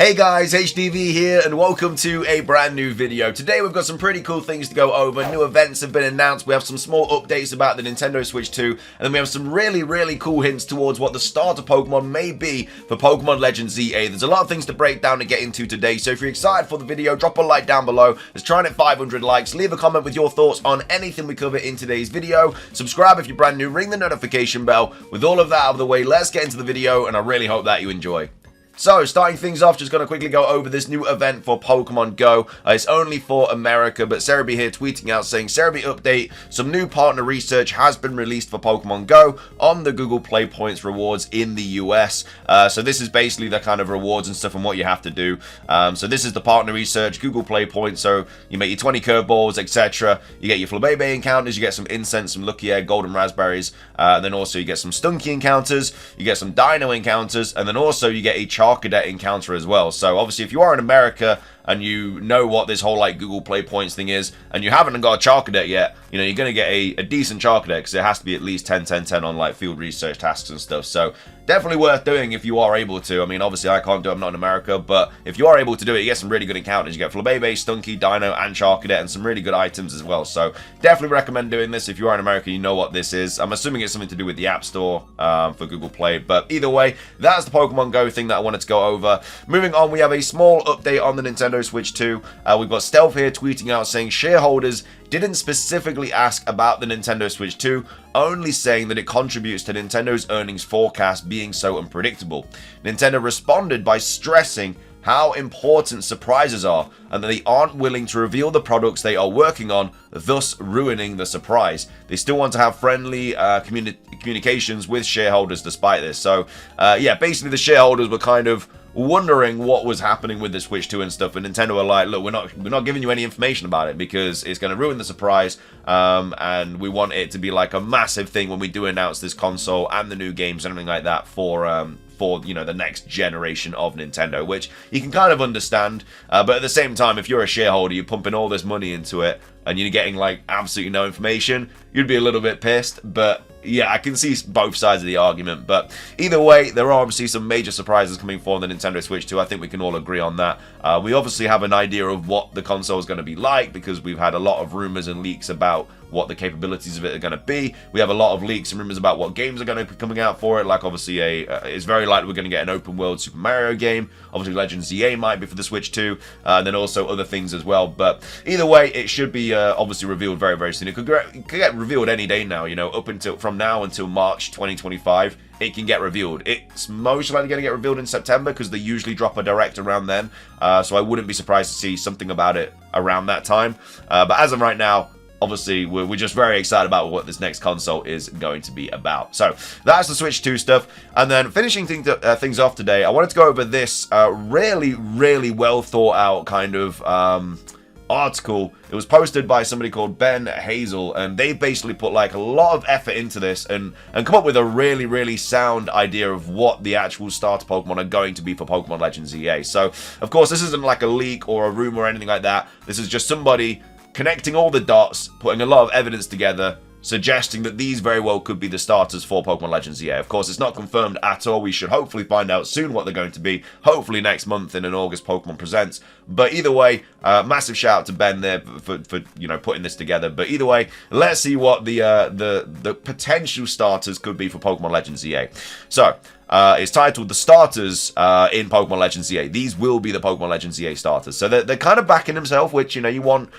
Hey guys, HDvee here and welcome to a brand new video. Today we've got some pretty cool things to go over. New events have been announced, we have some small updates about the Nintendo Switch 2, and then we have some really cool hints towards what the starter Pokemon may be for Pokemon Legends ZA. There's a lot of things to break down and get into today, so if you're excited for the video, drop a like down below. Let's try and hit 500 likes, leave a comment with your thoughts on anything we cover in today's video. Subscribe if you're brand new, ring the notification bell. With all of that out of the way, let's get into the video and I really hope that you enjoy. So, starting things off, just going to quickly go over this new event for Pokemon Go. It's only for America, but HDvee here tweeting out saying, HDvee update, some new partner research has been released for Pokemon Go on the Google Play Points rewards in the US. So this is basically the kind of rewards and stuff and what you have to do. So this is the partner research, Google Play Points, so you make your 20 curveballs, etc. You get your Flabébé encounters, you get some incense, some Lucky Egg, golden raspberries, and then also you get some Stunky encounters, you get some Dino encounters, and then also you get a Charcadet encounter as well. So obviously if you are in America and you know what this whole like Google Play Points thing is and you haven't got a Charcadet yet, you know, you're going to get a decent Charcadet because it has to be at least 10-10-10 on like field research tasks and stuff. So definitely worth doing if you are able to. I mean, obviously I can't do it, I'm not in America, but if you are able to do it, you get some really good encounters. You get Flabébé, Stunky, Dino, and Charcadet, and some really good items as well. So definitely recommend doing this. If you are in America, you know what this is. I'm assuming it's something to do with the App Store for Google Play, but either way, that's the Pokemon Go thing that I wanted to go over. Moving on, we have a small update on the Nintendo Switch 2. We've got Stealth here tweeting out saying shareholders didn't specifically ask about the Nintendo Switch 2, only saying that it contributes to Nintendo's earnings forecast being so unpredictable. Nintendo responded by stressing how important surprises are and that they aren't willing to reveal the products they are working on, thus ruining the surprise. They still want to have friendly communications with shareholders despite this. So yeah, basically the shareholders were kind of wondering what was happening with the Switch 2 and stuff, and Nintendo were like, look, we're not giving you any information about it because it's going to ruin the surprise, and we want it to be like a massive thing when we do announce this console and the new games and everything like that for you know, the next generation of Nintendo, which you can kind of understand, but at the same time, if you're a shareholder, you're pumping all this money into it and you're getting like absolutely no information, you'd be a little bit pissed. But yeah, I can see both sides of the argument, but either way, there are obviously some major surprises coming for the Nintendo Switch 2. I think we can all agree on that. We obviously have an idea of what the console is going to be like because we've had a lot of rumors and leaks about what the capabilities of it are going to be. We have a lot of leaks and rumors about what games are going to be coming out for it, like obviously it's very likely we're going to get an open world Super Mario game. Obviously Legends ZA might be for the Switch 2, and then also other things as well. But either way, it should be obviously revealed very soon. It could get revealed any day now, you know, up until from now until March 2025. It can get revealed. It's most likely going to get revealed in September because they usually drop a direct around then. So I wouldn't be surprised to see something about it around that time. But as of right now, obviously, we're just very excited about what this next console is going to be about. So that's the Switch 2 stuff. And then finishing things off today, I wanted to go over this really well thought out kind of article. It was posted by somebody called Ben Hazel, and they basically put like a lot of effort into this and come up with a really sound idea of what the actual starter Pokemon are going to be for Pokemon Legends ZA. So of course this isn't like a leak or a rumor or anything like that. This is just somebody connecting all the dots, putting a lot of evidence together, suggesting that these very well could be the starters for Pokemon Legends ZA. Of course, it's not confirmed at all. We should hopefully find out soon what they're going to be, hopefully next month in an August Pokemon Presents. But either way, massive shout out to Ben there for you know, putting this together. But either way, let's see what the potential starters could be for Pokemon Legends ZA. So it's titled The Starters in Pokemon Legends ZA. These will be the Pokemon Legends ZA starters. So they're kind of backing themselves, which, you know, you want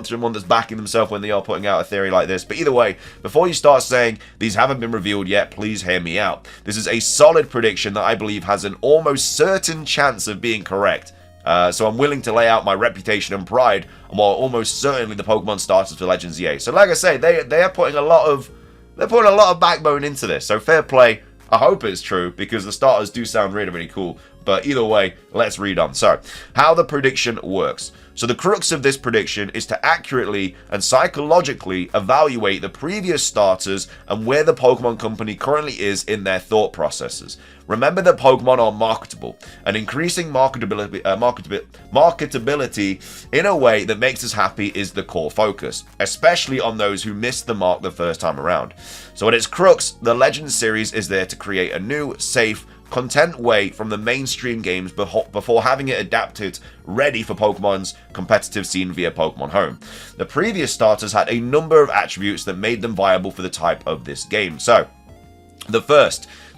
someone that's backing themselves when they are putting out a theory like this. But either way, before you start saying these haven't been revealed yet, please hear me out. This is a solid prediction that I believe has an almost certain chance of being correct. So I'm willing to lay out my reputation and pride on what are almost certainly the Pokemon starters for Legends ZA. So like I say, they are putting a lot of backbone into this. So fair play. I hope it's true because the starters do sound really cool. But either way, let's read on. So, how the prediction works. So the crux of this prediction is to accurately and psychologically evaluate the previous starters and where the Pokemon Company currently is in their thought processes. Remember that Pokemon are marketable, and increasing marketability in a way that makes us happy is the core focus, especially on those who missed the mark the first time around. So at its crux, the Legends series is there to create a new, safe, content way from the mainstream games before having it adapted ready for Pokemon's competitive scene via Pokemon Home. The previous starters had a number of attributes that made them viable for the type of this game. So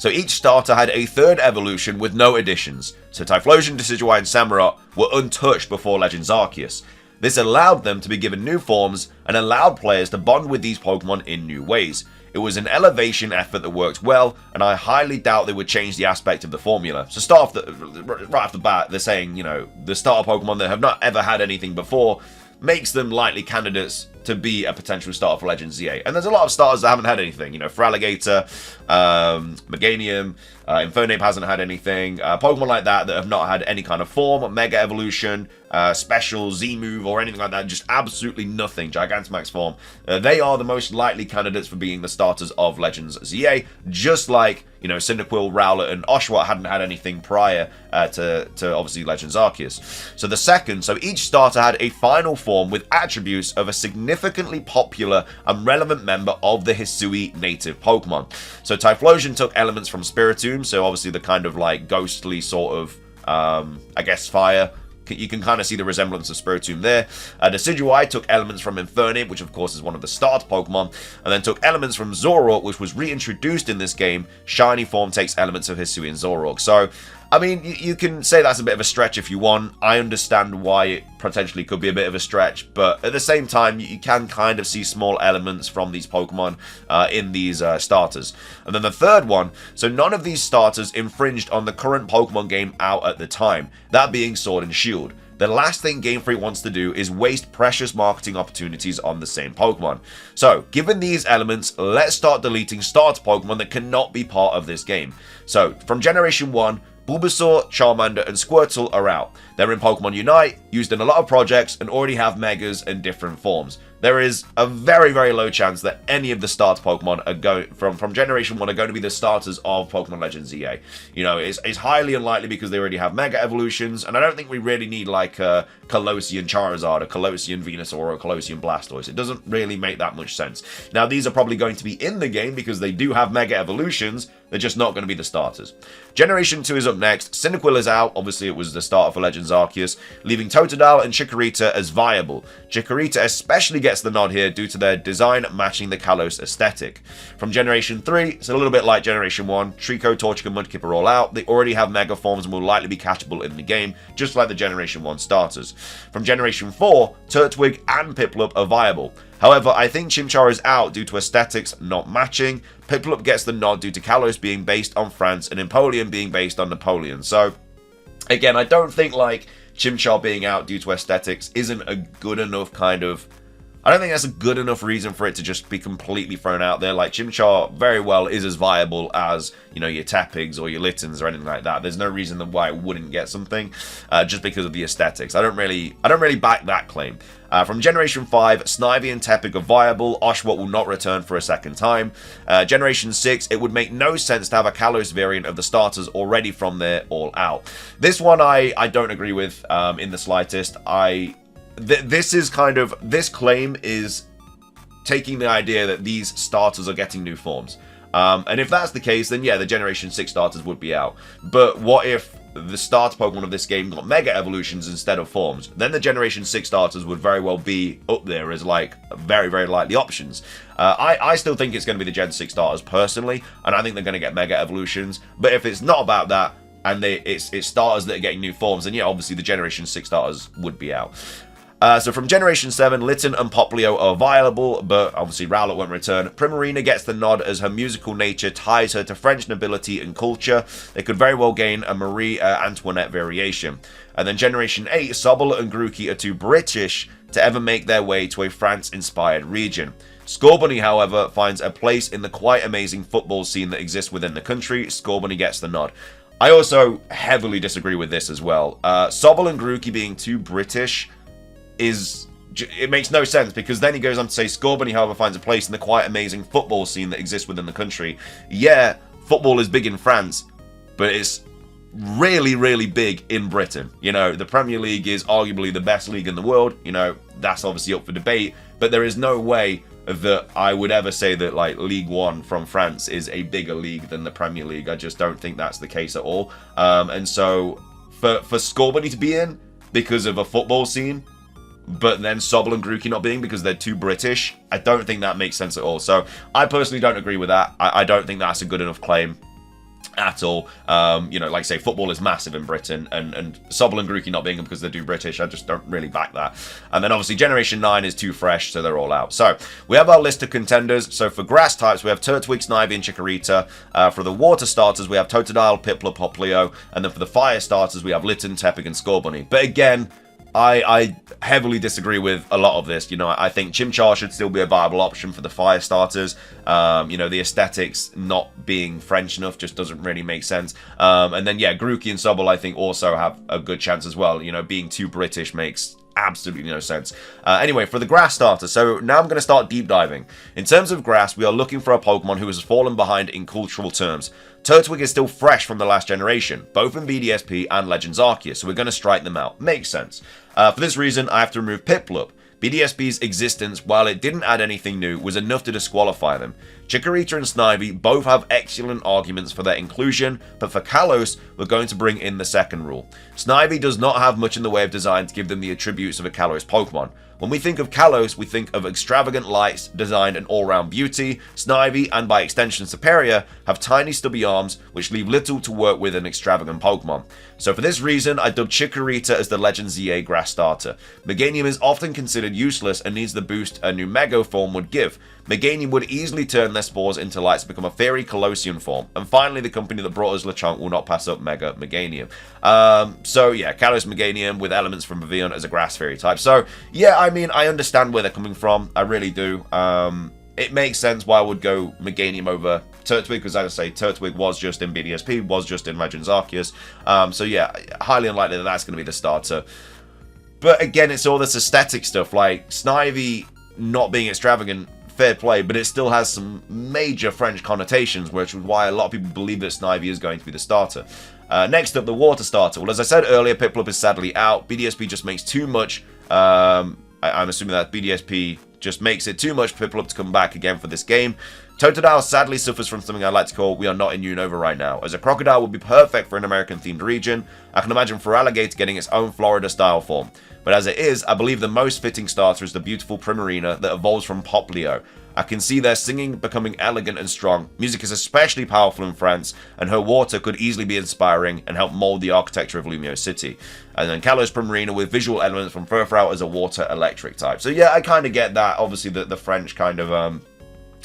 each starter had a third evolution with no additions. So Typhlosion, Decidueye, and Samurott were untouched before Legends Arceus. This allowed them to be given new forms and allowed players to bond with these Pokemon in new ways. It was an elevation effort that worked well, and I highly doubt they would change the aspect of the formula. So right off the bat, they're saying, you know, the starter Pokemon that have not ever had anything before makes them likely candidates to be a potential starter for Legends ZA. And there's a lot of starters that haven't had anything, you know, Feraligatr, Meganium, Infernape hasn't had anything, Pokemon like that have not had any kind of form, Mega Evolution, Special, Z-Move, or anything like that, just absolutely nothing, Gigantamax form. They are the most likely candidates for being the starters of Legends ZA, just like, you know, Cyndaquil, Rowlet, and Oshawott hadn't had anything prior to obviously Legends Arceus. So each starter had a final form with attributes of a significantly popular and relevant member of the Hisui native Pokemon. So Typhlosion took elements from Spiritomb, so obviously the kind of like ghostly sort of, I guess, fire. You can kind of see the resemblance of Spiritomb there. Decidueye took elements from Infernape, which of course is one of the starter Pokemon, and then took elements from Zoroark, which was reintroduced in this game. Shiny form takes elements of Hisui and Zoroark. So, I mean, you can say that's a bit of a stretch if you want. I understand why it potentially could be a bit of a stretch, but at the same time, you can kind of see small elements from these Pokemon in these starters. And then the third one, so none of these starters infringed on the current Pokemon game out at the time, that being Sword and Shield. The last thing Game Freak wants to do is waste precious marketing opportunities on the same Pokemon. So, given these elements, let's start deleting starter Pokemon that cannot be part of this game. So, from Generation 1, Bulbasaur, Charmander, and Squirtle are out. They're in Pokemon Unite, used in a lot of projects, and already have Megas and different forms. There is a very, very low chance that any of the starter Pokemon are from Generation 1 are going to be the starters of Pokemon Legends ZA. You know, it's highly unlikely because they already have Mega Evolutions, and I don't think we really need like a Colosseum Charizard, a Colosseum Venusaur, or a Colosseum Blastoise. It doesn't really make that much sense. Now, these are probably going to be in the game because they do have Mega Evolutions, they're just not going to be the starters. Generation 2 is up next. Cyndaquil is out. Obviously, it was the starter for Legends Arceus, leaving Totodile and Chikorita as viable. Chikorita especially gets the nod here due to their design matching the Kalos aesthetic. From Generation 3, it's a little bit like Generation 1. Trico, Torchic, and Mudkip are all out. They already have Mega Forms and will likely be catchable in the game, just like the Generation 1 starters. From Generation 4, Turtwig and Piplup are viable. However, I think Chimchar is out due to aesthetics not matching. Piplup gets the nod due to Kalos being based on France and Empoleon being based on Napoleon. So, again, I don't think like Chimchar being out due to aesthetics isn't a good enough kind of... I don't think that's a good enough reason for it to just be completely thrown out there. Like, Chimchar very well is as viable as, you know, your Tepigs or your Littens or anything like that. There's no reason why it wouldn't get something just because of the aesthetics. I don't really back that claim. From Generation 5, Snivy and Tepig are viable. Oshawott will not return for a second time. Generation 6, it would make no sense to have a Kalos variant of the starters already from there all out. This one I don't agree with in the slightest. This claim is taking the idea that these starters are getting new forms. And if that's the case, then yeah, the Generation 6 starters would be out. But what if the starter Pokemon of this game got Mega Evolutions instead of forms? Then the Generation 6 starters would very well be up there as like very, very likely options. I still think it's going to be the Gen 6 starters personally, and I think they're going to get Mega Evolutions. But if it's not about that, and it's starters that are getting new forms, then yeah, obviously the Generation 6 starters would be out. So from Generation 7, Litten and Poplio are viable, but obviously Rowlet won't return. Primarina gets the nod as her musical nature ties her to French nobility and culture. They could very well gain a Marie Antoinette variation. And then Generation 8, Sobble and Grookey are too British to ever make their way to a France-inspired region. Scorbunny, however, finds a place in the quite amazing football scene that exists within the country. Scorbunny gets the nod. I also heavily disagree with this as well. Sobble and Grookey being too British... it makes no sense, because then he goes on to say Scorbunny, however, finds a place in the quite amazing football scene that exists within the country. Yeah, football is big in France, but it's really, really big in Britain. You know, the Premier League is arguably the best league in the world. You know, that's obviously up for debate, but there is no way that I would ever say that like League One from France is a bigger league than the Premier League. I just don't think that's the case at all. And so for Scorbunny to be in because of a football scene, but then Sobel and Grookey not being because they're too British, I don't think that makes sense at all. So I personally don't agree with that. I don't think that's a good enough claim at all. You know, like I say, football is massive in Britain, and Sobel and Grookey not being them because they're too British, I just don't really back that. And then obviously Generation 9 is too fresh, so they're all out. So we have our list of contenders. So for grass types, we have Turtwig, Snivy, and Chikorita. For the water starters, we have Totodile, Piplup, Popplio, and then for the fire starters, we have Litten, Tepig, and Scorbunny. But again, I heavily disagree with a lot of this. You know, I think Chimchar should still be a viable option for the fire starters. You know, the aesthetics not being French enough just doesn't really make sense. And then, yeah, Grookey and Sobel, I think, also have a good chance as well. You know, being too British makes absolutely no sense. Anyway, for the grass starter, so now I'm going to start deep diving. In terms of grass, we are looking for a Pokemon who has fallen behind in cultural terms. Turtwig is still fresh from the last generation, both in BDSP and Legends Arceus, so we're going to strike them out. Makes sense. For this reason, I have to remove Piplup. BDSP's existence, while it didn't add anything new, was enough to disqualify them. Chikorita and Snivy both have excellent arguments for their inclusion, but for Kalos, we're going to bring in the second rule. Snivy does not have much in the way of design to give them the attributes of a Kalos Pokemon. When we think of Kalos, we think of extravagant lights, design, and all-round beauty. Snivy, and by extension Superior, have tiny stubby arms, which leave little to work with an extravagant Pokemon. So for this reason, I dubbed Chikorita as the Legends ZA grass starter. Meganium is often considered useless and needs the boost a Numego form would give. Meganium would easily turn their spores into lights to become a fairy Colosseum form. And finally, the company that brought us Lechonk will not pass up Mega Meganium. So yeah, Kalos Meganium with elements from Pavilion as a grass fairy type. So yeah, I mean, I understand where they're coming from. I really do. It makes sense why I would go Meganium over Turtwig, because as I say, Turtwig was just in BDSP, was just in Legends Arceus. So yeah, highly unlikely that that's going to be the starter. But again, it's all this aesthetic stuff, like Snivy not being extravagant, fair play, but it still has some major French connotations, which is why a lot of people believe that Snivy is going to be the starter. Next up, the water starter. Well, as I said earlier, Piplup is sadly out. BDSP just makes too much. I'm assuming that BDSP just makes it too much for Piplup to come back again for this game. Totodile sadly suffers from something I like to call we are not in Unova right now, as a crocodile would be perfect for an American-themed region. I can imagine Feraligatr getting its own Florida-style form. But as it is, I believe the most fitting starter is the beautiful Primarina that evolves from Popplio. I can see their singing becoming elegant and strong. Music is especially powerful in France, and her water could easily be inspiring and help mold the architecture of Lumiose City. And then Kalos Primarina with visual elements from Furfrou as a water electric type. So yeah, I kind of get that. Obviously, the French kind of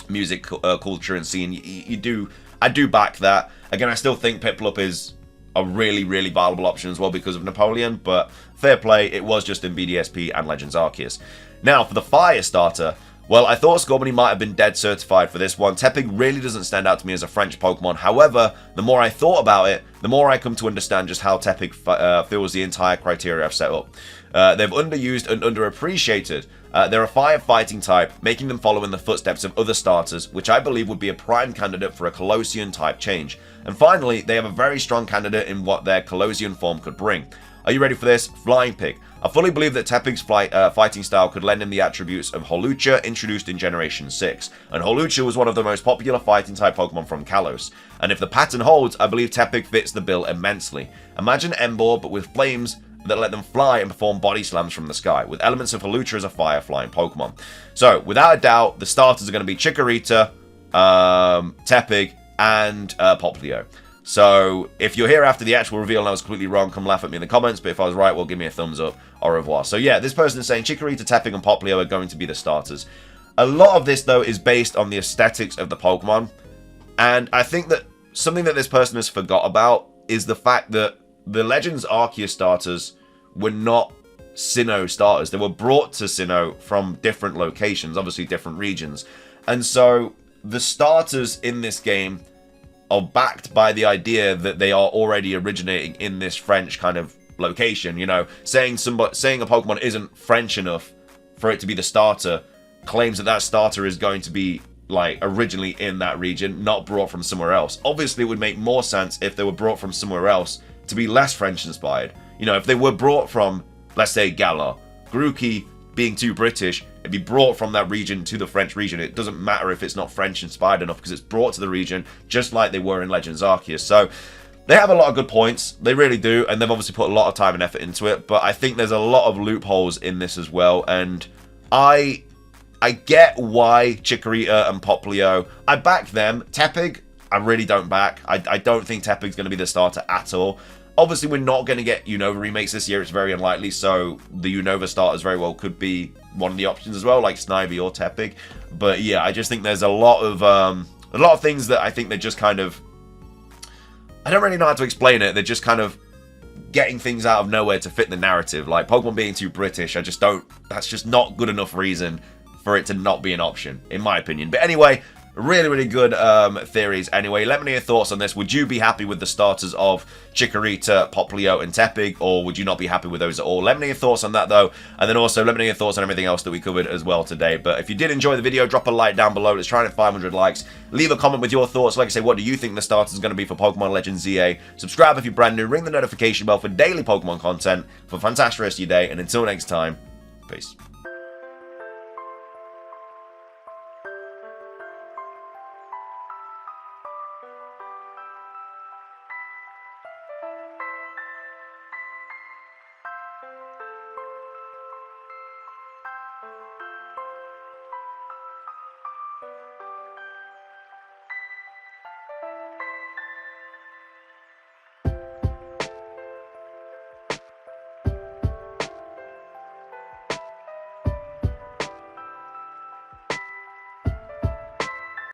music culture and scene. I do back that. Again, I still think Piplup is a really, really viable option as well because of Napoleon, but fair play, it was just in BDSP and Legends Arceus. Now, for the fire starter, well, I thought Scorbunny might have been dead certified for this one. Tepig really doesn't stand out to me as a French Pokemon. However, the more I thought about it, the more I come to understand just how Tepig fills the entire criteria I've set up. They've underused and underappreciated. They're a fire fighting type, making them follow in the footsteps of other starters, which I believe would be a prime candidate for a Colossian type change. And finally, they have a very strong candidate in what their Colossian form could bring. Are you ready for this? Flying Pig. I fully believe that Tepig's fighting style could lend him the attributes of Holucha, introduced in Generation 6. And Holucha was one of the most popular fighting type Pokemon from Kalos. And if the pattern holds, I believe Tepig fits the bill immensely. Imagine Emboar, but with flames that let them fly and perform body slams from the sky, with elements of Holucha as a fire flying Pokemon. So, without a doubt, the starters are going to be Chikorita, Tepig, and Popplio. So, if you're here after the actual reveal and I was completely wrong, come laugh at me in the comments, but if I was right, well, give me a thumbs up. Au revoir. So yeah, this person is saying Chikorita, Tepig, and Popplio are going to be the starters. A lot of this, though, is based on the aesthetics of the Pokemon, and I think that something that this person has forgot about is the fact that the Legends Arceus starters were not Sinnoh starters. They were brought to Sinnoh from different locations, obviously different regions, and so the starters in this game are backed by the idea that they are already originating in this French kind of location. You know, saying a Pokemon isn't French enough for it to be the starter claims that that starter is going to be like originally in that region, not brought from somewhere else. Obviously, it would make more sense if they were brought from somewhere else to be less French inspired. You know, if they were brought from, let's say, Galar, Grookey being too British, it'd be brought from that region to the French region. It doesn't matter if it's not French inspired enough because it's brought to the region just like they were in Legends Arceus. So they have a lot of good points. They really do. And they've obviously put a lot of time and effort into it. But I think there's a lot of loopholes in this as well. And I get why Chikorita and Popplio, I back them. Tepig, I really don't back. I don't think Tepig's going to be the starter at all. Obviously, we're not going to get Unova remakes this year. It's very unlikely. So the Unova starters very well could be one of the options as well, like Snivy or Tepig. But yeah, I just think there's a lot of things that I think they're just kind of, I don't really know how to explain it. They're just kind of getting things out of nowhere to fit the narrative. Like Pokemon being too British, that's just not good enough reason for it to not be an option, in my opinion. But anyway, really, really good theories. Anyway, let me know your thoughts on this. Would you be happy with the starters of Chikorita, Popplio, and Tepig, or would you not be happy with those at all? Let me know your thoughts on that, though. And then also, let me know your thoughts on everything else that we covered as well today. But if you did enjoy the video, drop a like down below. Let's try and hit 500 likes. Leave a comment with your thoughts. Like I say, what do you think the starters is going to be for Pokemon Legends ZA? Subscribe if you're brand new. Ring the notification bell for daily Pokemon content. For a fantastic rest of your day. And until next time, peace.